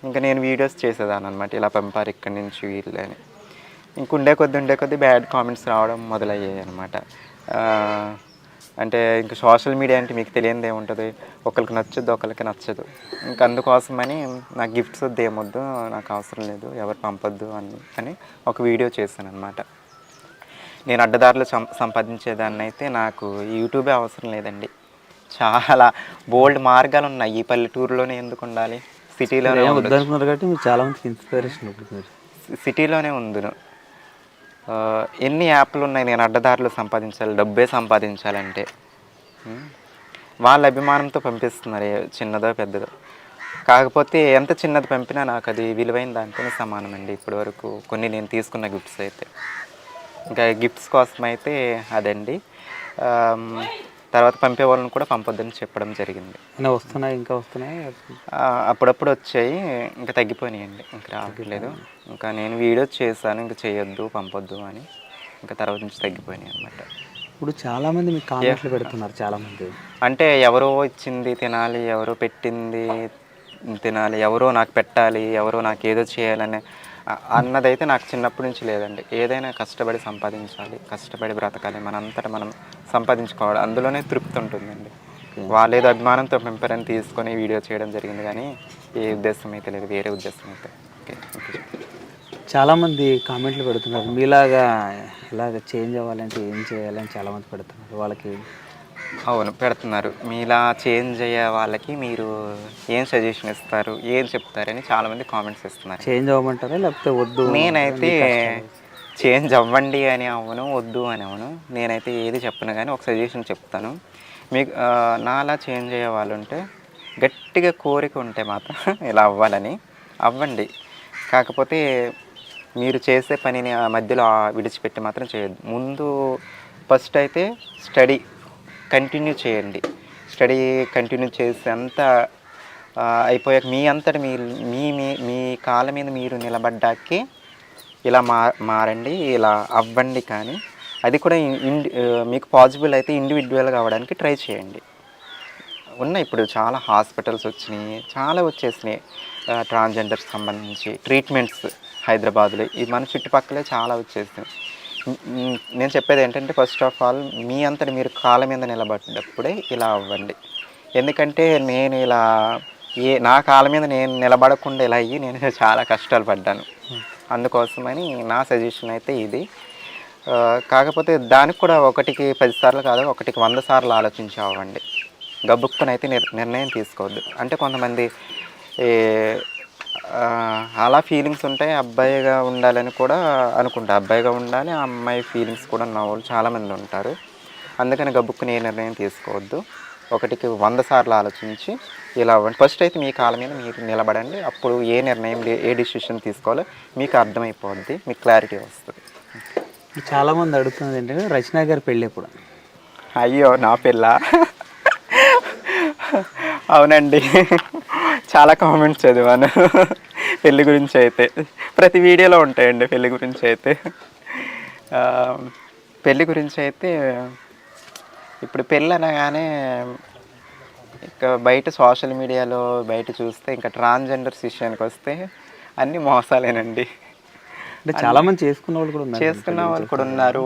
Speaker 2: ఇంకా నేను వీడియోస్ చేసేదాన్ని అనమాట. ఇలా పంపారు ఇక్కడి నుంచి వీళ్ళు అని. ఇంక ఉండే కొద్దీ బ్యాడ్ కామెంట్స్ రావడం మొదలయ్యాయి అనమాట. అంటే ఇంకా సోషల్ మీడియా అంటే మీకు తెలియనిది ఏముంటుంది, ఒకరికి నచ్చదు, ఒకరికి నచ్చదు. ఇంక అందుకోసమని నాకు గిఫ్ట్స్ వద్దు, ఏమొద్దు, నాకు అవసరం లేదు, ఎవరు పంపొద్దు అని ఒక వీడియో చేశాను అనమాట. నేను అడ్డదారులు సంపాదించేదాన్ని అయితే నాకు యూట్యూబే అవసరం లేదండి. చాలా బోల్డ్ మార్గాలు ఉన్నాయి, ఈ పల్లెటూరులోనే ఎందుకు ఉండాలి, సిటీలోనే
Speaker 1: వద్దనుకున్నారు కాబట్టి మీరు చాలా మందికి ఇన్స్పిరేషన్ అవుతుంది.
Speaker 2: సిటీలోనే ఉందును. ఎన్ని యాప్లు ఉన్నాయి నేను అడ్డదారులు సంపాదించాలి, డబ్బే సంపాదించాలంటే. వాళ్ళ అభిమానంతో పంపిస్తున్నారు, చిన్నదో పెద్దదో. కాకపోతే ఎంత చిన్నది పంపినా నాకు అది విలువైన దాంతోనే సమానం అండి ఇప్పటి వరకు కొన్ని నేను తీసుకున్న గిఫ్ట్స్ అయితే. ఇంకా గిఫ్ట్స్ కోసం అయితే అదండి. తర్వాత పంపే వాళ్ళని కూడా పంపొద్దని చెప్పడం జరిగింది.
Speaker 1: ఇంకా వస్తున్నాయి
Speaker 2: అప్పుడప్పుడు వచ్చాయి, ఇంకా తగ్గిపోయినాయండి, ఇంకా రావట్లేదు. ఇంకా నేను వీడియో చేశాను, ఇంకా చేయొద్దు పంపొద్దు అని, ఇంకా తర్వాత నుంచి తగ్గిపోయినాయి అనమాట.
Speaker 1: ఇప్పుడు చాలామంది మీకు కామెంట్లు పెడుతున్నారు చాలామంది,
Speaker 2: అంటే ఎవరో ఇచ్చింది తినాలి, ఎవరో పెట్టింది తినాలి, ఎవరో నాకు పెట్టాలి, ఎవరో నాకు ఏదో చేయాలని అన్నదైతే నాకు చిన్నప్పటి నుంచి లేదండి. ఏదైనా కష్టపడి సంపాదించాలి, కష్టపడి బ్రతకాలి, మనంతటా మనం సంపాదించుకోవాలి, అందులోనే తృప్తి ఉంటుందండి. వాళ్ళు ఏదో అభిమానంతో పెంపరని తీసుకొని వీడియో చేయడం జరిగింది, కానీ ఏ ఉద్దేశం అయితే లేదు, వేరే ఉద్దేశం అయితే. ఓకే.
Speaker 1: చాలామంది కామెంట్లు పెడుతున్నారు, మీలాగా ఇలాగ చేంజ్ అవ్వాలంటే ఏం చేయాలని చాలామంది పెడుతున్నారు. వాళ్ళకి
Speaker 2: అవును పెడుతున్నారు, మీలా చేంజ్ అయ్యే వాళ్ళకి మీరు ఏం సజెషన్ ఇస్తారు, ఏం చెప్తారని చాలామంది కామెంట్స్ ఇస్తున్నారు.
Speaker 1: చేంజ్ అవ్వమంటారా లేకపోతే వద్దు?
Speaker 2: నేనైతే చేంజ్ అవ్వండి అని అవ్వను, వద్దు అని అవ్వను. నేనైతే ఏది చెప్పను, కానీ ఒక సజెషన్ చెప్తాను మీకు. నాలా చేంజ్ అయ్యే వాళ్ళు ఉంటే, గట్టిగా కోరిక ఉంటే మాత్రం ఇలా అవ్వాలని అవ్వండి. కాకపోతే మీరు చేసే పనిని ఆ మధ్యలో విడిచిపెట్టి మాత్రం చేయొద్దు. ముందు ఫస్ట్ అయితే స్టడీ కంటిన్యూ చేయండి. స్టడీ కంటిన్యూ చేసి అంతా అయిపోయాక మీ అంతటి మీ కాళ్ళ మీద మీరు నిలబడ్డాకే ఇలా మారండి, ఇలా అవ్వండి. కానీ అది కూడా మీకు పాసిబుల్ అయితే ఇండివిజువల్గా అవ్వడానికి ట్రై చేయండి. ఇప్పుడు చాలా హాస్పిటల్స్ వచ్చినాయి, చాలా వచ్చేసినాయి ట్రాన్స్జెండర్స్ సంబంధించి ట్రీట్మెంట్స్ హైదరాబాద్లో, ఈ మన చుట్టుపక్కలే చాలా వచ్చేసినాయి. నేను చెప్పేది ఏంటంటే, ఫస్ట్ ఆఫ్ ఆల్ మీ అంతటి మీరు కాళ్ళ మీద నిలబడ్డప్పుడే ఇలా అవ్వండి. ఎందుకంటే నేను ఇలా నా కాళ్ళ మీద నేను నిలబడకుండా ఇలా అయ్యి నేను చాలా కష్టాలు పడ్డాను. అందుకోసమని నా సజెషన్ అయితే ఇది. కాకపోతే దానికి కూడా ఒకటికి 10 సార్లు కాదు, ఒకటికి 100 సార్లు ఆలోచించి అవ్వండి. గబుక్కునైతే నిర్ణయం తీసుకోవద్దు. అంటే కొంతమంది అలా ఫీలింగ్స్ ఉంటాయి, అబ్బాయిగా ఉండాలని కూడా అనుకుంటారు, అబ్బాయిగా ఉండాలి, ఆ అమ్మాయి ఫీలింగ్స్ కూడా ఉన్న వాళ్ళు చాలామంది ఉంటారు. అందుకని గబుక్కుని ఏ నిర్ణయం తీసుకోవద్దు, ఒకటికి 100 సార్లు ఆలోచించి ఇలా అవ్వండి. ఫస్ట్ అయితే మీ కాళ్ళ మీద మీరు నిలబడండి, అప్పుడు ఏ నిర్ణయం ఏ డిసిషన్ తీసుకోవాలో మీకు అర్థమైపోద్ది, మీకు క్లారిటీ వస్తుంది.
Speaker 1: చాలామంది అడుగుతున్నది ఏంటంటే, రచన గారి పెళ్ళి ఎప్పుడు?
Speaker 2: అయ్యో నా పెళ్ళా? అవునండి, చాలా కామెంట్స్ చదివాను పెళ్ళి గురించి అయితే. ప్రతి వీడియోలో ఉంటాయండి పెళ్ళి గురించి అయితే. పెళ్ళి గురించి అయితే ఇప్పుడు పెళ్ళి అనగానే ఇక బయట సోషల్ మీడియాలో బయట చూస్తే ఇంకా ట్రాన్స్జెండర్స్ విషయానికి వస్తే అన్నీ మోసాలేనండి.
Speaker 1: అంటే చాలా మంది చేసుకున్న వాళ్ళు కూడా ఉన్నారు కదా,
Speaker 2: చేసుకున్న
Speaker 1: పెళ్ళిళ్ళు
Speaker 2: వాళ్ళు కూడా
Speaker 1: చేసుకున్న
Speaker 2: ఉన్నారు,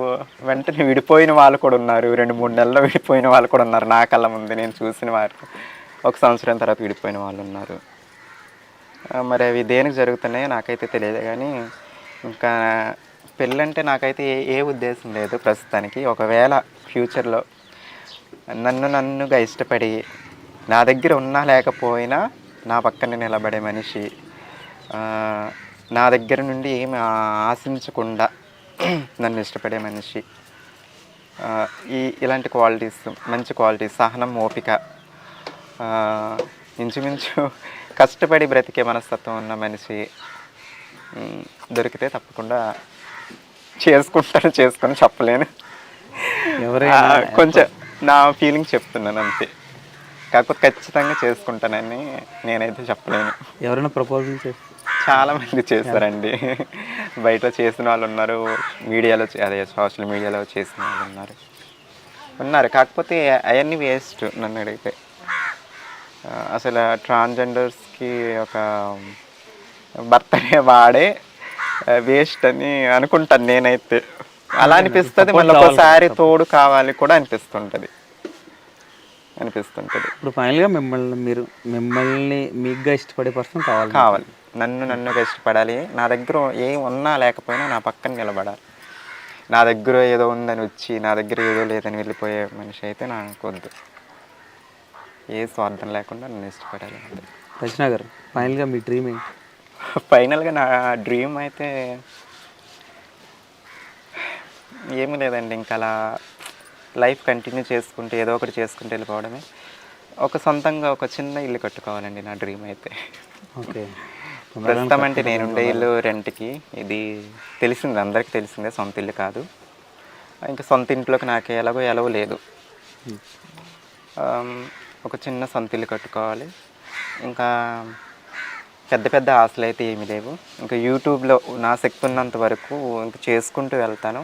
Speaker 2: వెంటనే విడిపోయిన వాళ్ళు కూడా ఉన్నారు, 2-3 నెలల్లో విడిపోయిన వాళ్ళు కూడా ఉన్నారు. నా కళ్ళ ముందు నేను చూసిన వారు 1 సంవత్సరం తర్వాత విడిపోయిన వాళ్ళు ఉన్నారు. మరి అవి దేనికి జరుగుతున్నాయో నాకైతే తెలియదు కానీ ఇంకా పెళ్ళంటే నాకైతే ఏ ఉద్దేశం లేదు ప్రస్తుతానికి. ఒకవేళ ఫ్యూచర్లో నన్నుగా ఇష్టపడి నా దగ్గర ఉన్నా లేకపోయినా నా పక్కన నిలబడే మనిషి, నా దగ్గర నుండి ఏమి ఆశించకుండా నన్ను ఇష్టపడే మనిషి, ఇలాంటి క్వాలిటీస్, మంచి క్వాలిటీస్, సహనం, ఓపిక, ఇంచుమించు కష్టపడి బ్రతికే మనస్తత్వం ఉన్న మనిషి దొరికితే తప్పకుండా చేసుకొని చెప్పలేను.
Speaker 1: ఎవరైనా
Speaker 2: కొంచెం నా ఫీలింగ్ చెప్తున్నాను అంతే. కాకపోతే ఖచ్చితంగా చేసుకుంటానని నేనైతే చెప్పలేను.
Speaker 1: ఎవరైనా ప్రపోజల్ చేస్తే
Speaker 2: చాలామంది చేస్తారండి. బయట చేసిన వాళ్ళు ఉన్నారు, మీడియాలో అదే సోషల్ మీడియాలో చేసిన వాళ్ళు ఉన్నారు. కాకపోతే అవన్నీ వేస్ట్ నన్ను అడిగితే. అసలు ట్రాన్స్జెండర్స్కి ఒక భర్తనే వాడే వేస్ట్ అని అనుకుంటాను నేనైతే. అలా అనిపిస్తుంది. మళ్ళీ ఒకసారి తోడు కావాలి కూడా అనిపిస్తుంటుంది.
Speaker 1: ఇప్పుడు ఫైనల్గా మిమ్మల్ని మీకుగా ఇష్టపడే పర్సన్ కావాలి.
Speaker 2: నన్నుగా ఇష్టపడాలి. నా దగ్గర ఏం ఉన్నా లేకపోయినా నా పక్కన నిలబడాలి. నా దగ్గర ఏదో ఉందని వచ్చి నా దగ్గర ఏదో లేదని వెళ్ళిపోయే మనిషి అయితే నాకు వద్దు. ఏ స్వార్థం లేకుండా నన్ను ఇష్టపడాలి అంతే.
Speaker 1: రచన గారు, ఫైనల్గా మీ డ్రీమ్ ఏంటి?
Speaker 2: ఫైనల్గా నా డ్రీమ్ అయితే ఏమీ లేదండి. ఇంకా అలా లైఫ్ కంటిన్యూ చేసుకుంటూ ఏదో ఒకటి చేసుకుంటూ వెళ్ళిపోవడమే. సొంతంగా ఒక చిన్న ఇల్లు కట్టుకోవాలండి నా డ్రీమ్ అయితే.
Speaker 1: ఓకే.
Speaker 2: ప్రస్తుతం అంటే నేనుండే ఇల్లు రెంట్కి, ఇది తెలిసింది, అందరికీ తెలిసిందే, సొంత ఇల్లు కాదు. ఇంకా సొంత ఇంట్లోకి నాకు ఎలాగో లేదు. ఒక చిన్న సొంత ఇల్లు కట్టుకోవాలి. ఇంకా పెద్ద ఆశలు అయితే ఏమీ లేవు. ఇంకా యూట్యూబ్లో నా శక్తి ఉన్నంత వరకు ఇంకా చేసుకుంటూ వెళ్తాను.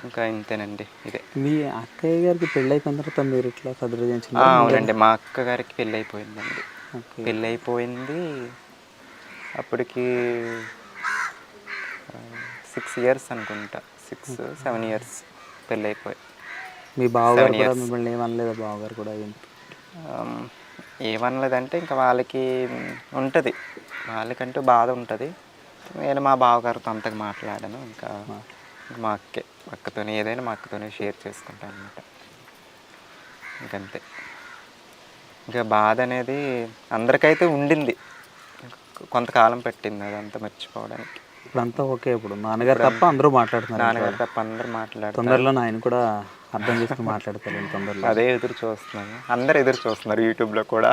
Speaker 2: ఇంకా ఇంతేనండి. ఇదే.
Speaker 1: మీ అక్కయ్య గారికి పెళ్ళి అయిపోయిన తర్వాత మీరు ఇట్లా చదువు?
Speaker 2: అవునండి, మా అక్క గారికి పెళ్ళి అయిపోయిందండి. పెళ్ళి అయిపోయింది అప్పటికి 6 years అనుకుంటా, 6-7 years పెళ్ళి అయిపోయి.
Speaker 1: మీ బావగారు కూడా మిమ్మల్ని ఏమనలేదా? బావగారు కూడా
Speaker 2: ఏమనలేదంటే ఇంకా వాళ్ళకి ఉంటుంది, వాళ్ళకంటూ బాధ ఉంటుంది. నేను మా బావగారితో అంతగా మాట్లాడాను. ఇంకా మా అక్కతోనే ఏదైనా మా అక్కతోనే షేర్ చేసుకుంటాను అనమాట. ఇంకంతే. ఇంకా బాధ అనేది అందరికైతే ఉండింది, కొంతకాలం పట్టింది అదంతా మర్చిపోవడానికి.
Speaker 1: ఇప్పుడంతా ఓకే. ఇప్పుడు నాన్నగారు తప్ప అందరూ మాట్లాడుతున్నారు.
Speaker 2: నాన్నగారు తప్ప అందరూ మాట్లాడుతున్నారు.
Speaker 1: తొందరలో ఆయన కూడా అర్థం చేసుకుని మాట్లాడతారు తొందరలో.
Speaker 2: అదే ఎదురు చూస్తున్నాను, అందరు ఎదురు చూస్తున్నారు యూట్యూబ్లో కూడా.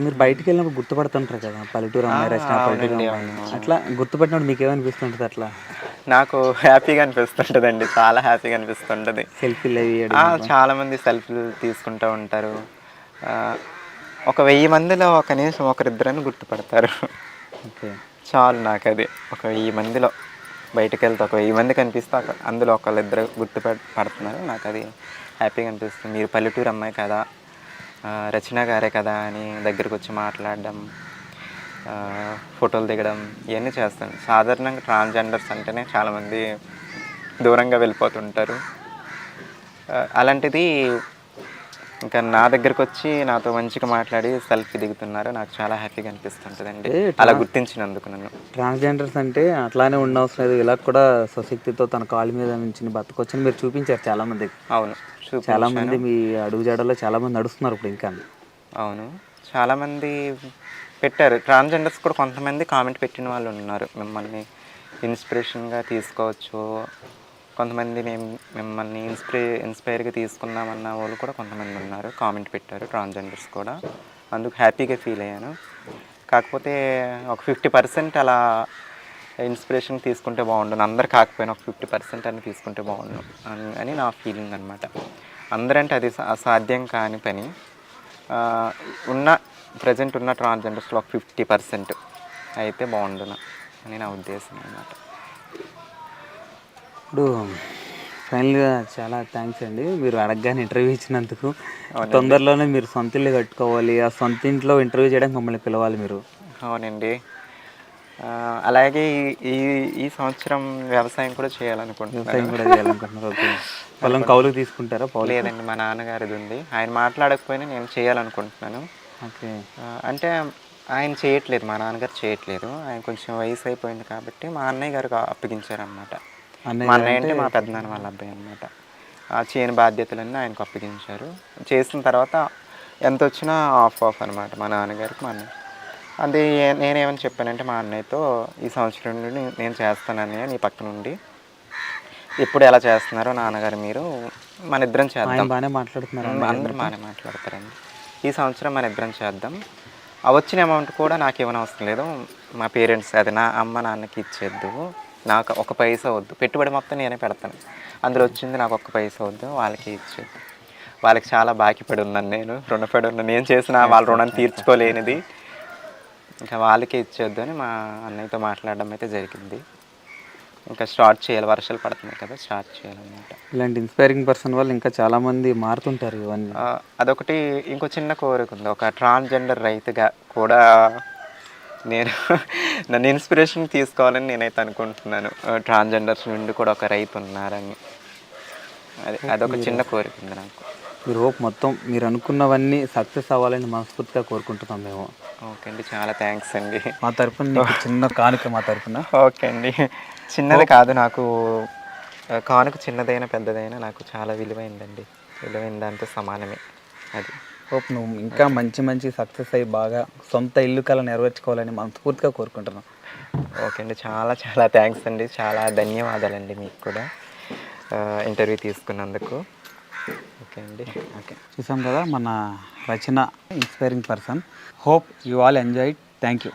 Speaker 1: మీరు బయటికి వెళ్ళినప్పుడు గుర్తుపడుతుంటారు కదా, పల్లెటూరు అమ్మాయి, రచన పల్లెటూరు అమ్మాయి, అట్లా గుర్తుపట్టినప్పుడు మీకు ఏమనిపిస్తుంటుంది? అట్లా
Speaker 2: నాకు హ్యాపీగా అనిపిస్తుంటుందండి, చాలా హ్యాపీగా అనిపిస్తుంటుంది.
Speaker 1: సెల్ఫీలు అవి
Speaker 2: చాలామంది సెల్ఫీలు తీసుకుంటూ ఉంటారు. ఒక 1000 మందిలో కనీసం ఒకరిద్దరని గుర్తుపడతారు.
Speaker 1: ఓకే,
Speaker 2: చాలు నాకు అది. ఒక 1000 మందిలో బయటకు వెళ్తే ఒక 1000 మంది కనిపిస్తే అందులో ఒకళ్ళిద్దరు గుర్తుపడుతున్నారు. నాకు అది హ్యాపీగా అనిపిస్తుంది. మీరు పల్లెటూరు అమ్మాయి కదా, రచన గారే కదా అని దగ్గరకు వచ్చి మాట్లాడడం, ఫోటోలు దిగడం, ఇవన్నీ చేస్తాను. సాధారణంగా ట్రాన్స్జెండర్స్ అంటేనే చాలామంది దూరంగా వెళ్ళిపోతుంటారు. అలాంటిది ఇంకా నా దగ్గరకు వచ్చి నాతో మంచిగా మాట్లాడి సెల్ఫీ దిగుతున్నారు. నాకు చాలా హ్యాపీగా అనిపిస్తుంటుందండి అలా గుర్తించినందుకు నన్ను.
Speaker 1: ట్రాన్స్జెండర్స్ అంటే అట్లానే ఉండవసరం లేదు, ఇలా కూడా స్వశక్తితో తన కాళ్ళ మీద నుంచి బతకొచ్చని మీరు చూపించారు చాలామందికి.
Speaker 2: అవును,
Speaker 1: చాలామంది మీ అడుగుజాడలో చాలామంది నడుస్తున్నారు ఇప్పుడు ఇంకా.
Speaker 2: అవును, చాలామంది పెట్టారు. ట్రాన్స్జెండర్స్ కూడా కొంతమంది కామెంట్ పెట్టిన వాళ్ళు ఉన్నారు, మిమ్మల్ని ఇన్స్పిరేషన్గా తీసుకోవచ్చు, కొంతమంది మిమ్మల్ని ఇన్స్పైర్గా తీసుకుందామన్న వాళ్ళు కూడా కొంతమంది ఉన్నారు, కామెంట్ పెట్టారు ట్రాన్స్జెండర్స్ కూడా. అందుకు హ్యాపీగా ఫీల్ అయ్యాను. కాకపోతే ఒక 50% అలా ఇన్స్పిరేషన్ తీసుకుంటే బాగుండు, అందరు కాకపోయినా ఒక 50% అని తీసుకుంటే బాగుండు అని నా ఫీలింగ్ అనమాట. అందరంటే అది అసాధ్యం కాని పని. ప్రజెంట్ ఉన్న ట్రాన్స్జెండర్స్లో ఒక 50% అయితే బాగుండును అని నా ఉద్దేశం అన్నమాట.
Speaker 1: ఇప్పుడు ఫైనల్గా చాలా థ్యాంక్స్ అండి మీరు అడగగానే ఇంటర్వ్యూ ఇచ్చినందుకు. తొందరలోనే మీరు సొంత ఇల్లు కట్టుకోవాలి, ఆ సొంత ఇంట్లో ఇంటర్వ్యూ చేయడానికి మమ్మల్ని పిలవాలి మీరు.
Speaker 2: అవునండి. అలాగే ఈ ఈ సంవత్సరం వ్యవసాయం కూడా చేయాలనుకుంటున్నాను.
Speaker 1: వ్యవసాయం కూడా చేయాలనుకుంటున్నారు. ఓకే. పొలం కౌలుకు తీసుకుంటారా?
Speaker 2: లేదండి, మా నాన్నగారిది ఉంది. ఆయన మాట్లాడకపోయినా నేను చేయాలనుకుంటున్నాను.
Speaker 1: ఓకే.
Speaker 2: అంటే ఆయన చేయట్లేదు, మా నాన్నగారు చేయట్లేదు. ఆయన కొంచెం వయసు అయిపోయింది కాబట్టి మా అన్నయ్య గారికి అప్పగించారనమాట. మా అన్నయ్య అంటే మా పెద్దనాన్న వాళ్ళ అబ్బాయి అనమాట. ఆ చేను బాధ్యతలన్నీ ఆయనకు అప్పగించారు. చేసిన తర్వాత ఎంత వచ్చినా ఆఫ్ అనమాట మా నాన్నగారికి, మా అన్నయ్య. అది నేనేమని చెప్పానంటే మా అన్నయ్యతో, ఈ సంవత్సరం నుండి నేను చేస్తాను అన్నయ్య నీ పక్క నుండి. ఎప్పుడు ఎలా చేస్తున్నారో నాన్నగారు మీరు, మన ఇద్దరం చేద్దాం.
Speaker 1: బాగానే మాట్లాడుతున్నారు,
Speaker 2: అందరూ బాగానే మాట్లాడతారండి. ఈ సంవత్సరం మన ఇద్దరం చేద్దాం. ఆ వచ్చిన అమౌంట్ కూడా నాకు ఏమైనా అవసరం లేదు, మా పేరెంట్స్ అది నా అమ్మ నాన్నకి ఇచ్చేద్దు, నాకు ఒక పైసా వద్దు, పెట్టుబడి మొత్తం నేనే పెడతాను, అందులో వచ్చింది నాకు ఒక్క పైసా వద్దు, వాళ్ళకి ఇచ్చేద్దు. వాళ్ళకి చాలా బాకీ పడి ఉన్నాను, నేను రుణపడి ఉన్నాను. నేను చేసిన వాళ్ళ రుణాన్ని తీర్చుకోలేనిది ఇంకా వాళ్ళకే ఇచ్చేద్దు అని మా అన్నయ్యతో మాట్లాడడం అయితే జరిగింది. ఇంకా స్టార్ట్ చేయాలి, వర్షాలు పడుతున్నాయి కదా, స్టార్ట్ చేయాలన్నమాట.
Speaker 1: ఇలాంటి ఇన్స్పైరింగ్ పర్సన్ వాళ్ళు ఇంకా చాలామంది మారుతుంటారు ఇవన్నీ.
Speaker 2: అదొకటి. ఇంకో చిన్న కోరిక ఉంది, ఒక ట్రాన్స్జెండర్ రైతుగా కూడా నేను నన్ను ఇన్స్పిరేషన్ తీసుకోవాలని నేనైతే అనుకుంటున్నాను. ట్రాన్స్జెండర్స్ నుండి కూడా ఒక రైతు ఉన్నారని, అదొక చిన్న కోరిక ఉంది నాకు.
Speaker 1: మీరు హోప్ మొత్తం మీరు అనుకున్నవన్నీ సక్సెస్ అవ్వాలని మనస్ఫూర్తిగా కోరుకుంటున్నాం మేము.
Speaker 2: ఓకే అండి, చాలా థ్యాంక్స్ అండి.
Speaker 1: మా తరఫున చిన్న కానుక మా తరఫున.
Speaker 2: ఓకే అండి, చిన్నది కాదు నాకు కానుక, చిన్నదైనా పెద్దదైనా నాకు చాలా విలువైందండి. విలువైన దాంతో సమానమే అది.
Speaker 1: హోప్ నువ్వు ఇంకా మంచి మంచి సక్సెస్ అయ్యి బాగా సొంత ఇల్లు కళ నెరవేర్చుకోవాలని మనస్ఫూర్తిగా కోరుకుంటున్నాం.
Speaker 2: ఓకే అండి, చాలా చాలా థ్యాంక్స్ అండి, చాలా ధన్యవాదాలండి మీకు కూడా ఇంటర్వ్యూ తీసుకున్నందుకు. ఓకే అండి.
Speaker 1: ఓకే, చూసాం కదా మన Rachana inspiring person. Hope you all enjoy it. Thank you.